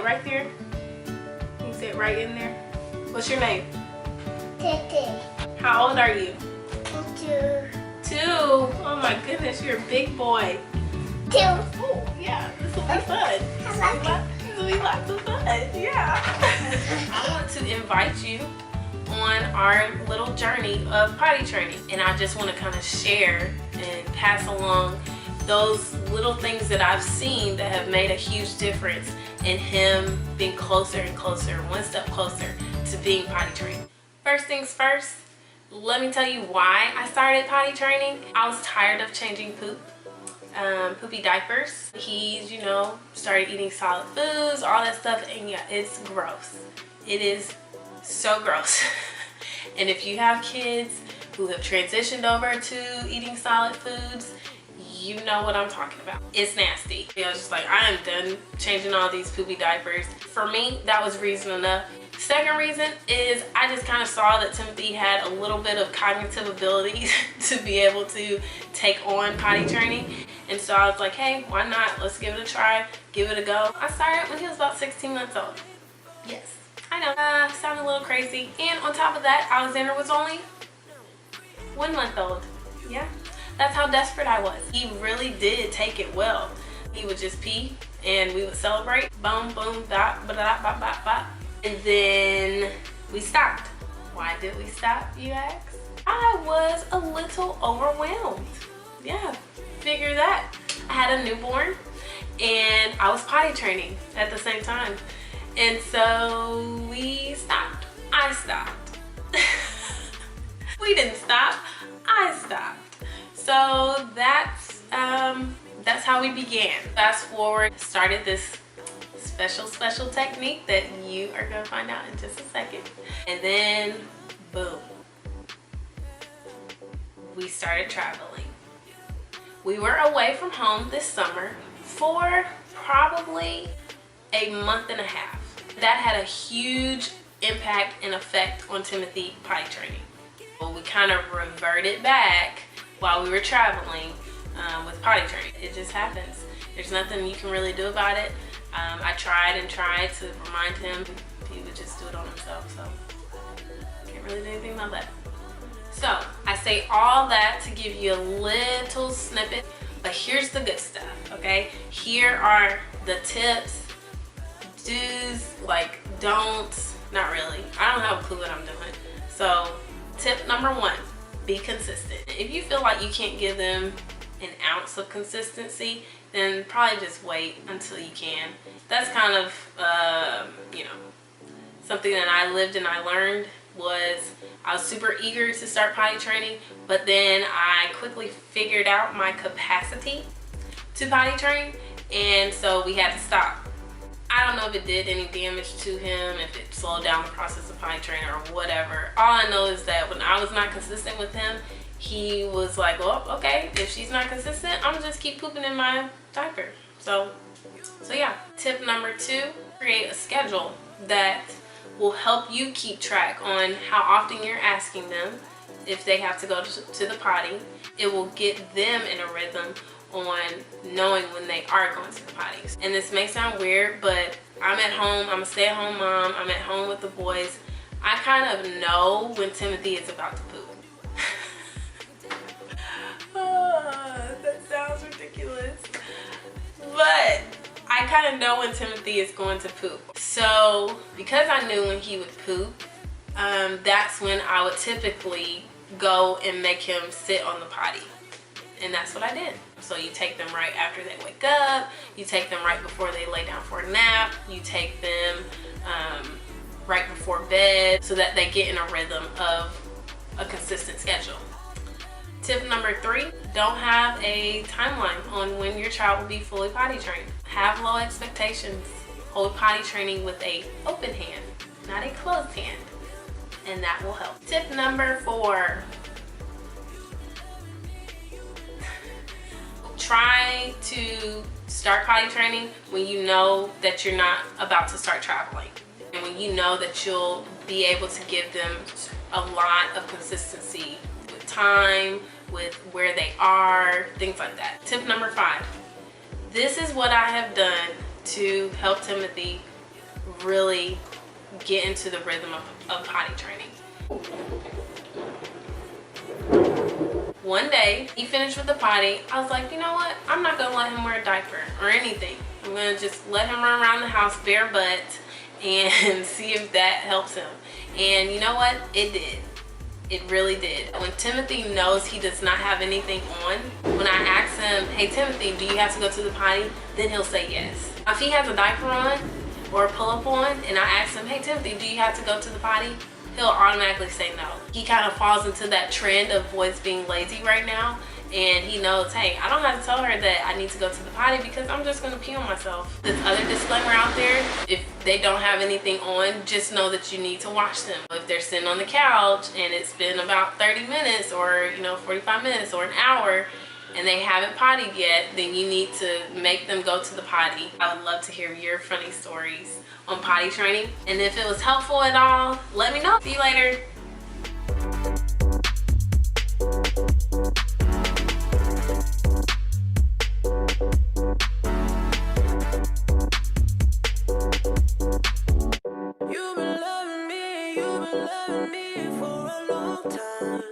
it right there. You can say it right in there. What's your name? Titi. How old are you? 2. 2. Oh my goodness, you're a big boy. 2. Oh yeah, this will be fun. This will be lots of fun. Yeah. I want to invite you on our little journey of potty training, and I just want to kind of share and pass along those little things that I've seen that have made a huge difference in him being closer and closer, one step closer to being potty trained. First things first, let me tell you why I started potty training. I was tired of changing poopy diapers. He's, started eating solid foods, all that stuff, and yeah, it's gross. It is so gross. And if you have kids who have transitioned over to eating solid foods, you know what I'm talking about. It's nasty. I was just like, I am done changing all these poopy diapers. For me, that was reason enough. Second reason is I just kind of saw that Timothy had a little bit of cognitive ability to be able to take on potty training. And so I was like, hey, why not? Let's give it a try, give it a go. I started when he was about 16 months old. Yes, I know, sounded a little crazy. And on top of that, Alexander was only 1 month old. Yeah, that's how desperate I was. He really did take it well. He would just pee and we would celebrate. Boom, boom, dot, ba da, ba, ba, ba. And then we stopped. Why did we stop, you ask? I was a little overwhelmed. Yeah, figure that. I had a newborn and I was potty training at the same time. And so we stopped. I stopped. We didn't stop, I stopped. So that's how we began. Fast forward, started this special technique that you are gonna find out in just a second. And then, boom, we started traveling. We were away from home this summer for probably a month and a half. That had a huge impact and effect on Timothy potty training. Well, we kind of reverted back while we were traveling with potty training. It just happens. There's nothing you can really do about it. I tried and tried to remind him. He would just do it on himself, so can't really do anything about that. So I say all that to give you a little snippet, but here's the good stuff, okay? Here are the tips, do's, like don'ts, not really. I don't have a clue what I'm doing. So tip number 1, be consistent. If you feel like you can't give them an ounce of consistency, then probably just wait until you can. That's kind of, something that I lived and I learned was I was super eager to start potty training, but then I quickly figured out my capacity to potty train, and so we had to stop. I don't know if it did any damage to him, if it slowed down the process of potty training or whatever. All I know is that when I was not consistent with him, he was like, well, okay, if she's not consistent, I'm gonna just keep pooping in my diaper. So yeah. Tip number 2, create a schedule that will help you keep track on how often you're asking them if they have to go to the potty. It will get them in a rhythm on knowing when they are going to the potties. And this may sound weird, but I'm at home, I'm a stay-at-home mom, I'm at home with the boys. I kind of know when Timothy is about to poop. That sounds ridiculous. But I kind of know when Timothy is going to poop. So because I knew when he would poop, that's when I would typically go and make him sit on the potty. And that's what I did. So you take them right after they wake up, you take them right before they lay down for a nap, you take them right before bed so that they get in a rhythm of a consistent schedule. Tip number 3, don't have a timeline on when your child will be fully potty trained. Have low expectations. Hold potty training with an open hand, not a closed hand, and that will help. Tip number 4, try to start potty training when you know that you're not about to start traveling, and when you know that you'll be able to give them a lot of consistency with time, with where they are, things like that. Tip number 5, this is what I have done to help Timothy really get into the rhythm of potty training. One day, he finished with the potty. I was like, you know what? I'm not gonna let him wear a diaper or anything. I'm gonna just let him run around the house bare butt and see if that helps him. And you know what? It did. It really did. When Timothy knows he does not have anything on, when I ask him, hey Timothy, do you have to go to the potty? Then he'll say yes. If he has a diaper on or a pull-up on and I ask him, hey Timothy, do you have to go to the potty? He'll automatically say no. He kind of falls into that trend of boys being lazy right now, and he knows, hey, I don't have to tell her that I need to go to the potty because I'm just gonna pee on myself. This other disclaimer out there, if they don't have anything on, just know that you need to wash them. If they're sitting on the couch and it's been about 30 minutes or 45 minutes or an hour and they haven't pottied yet, then you need to make them go to the potty. I would love to hear your funny stories on potty training. And if it was helpful at all, let me know. See you later. You've been loving me for a long time.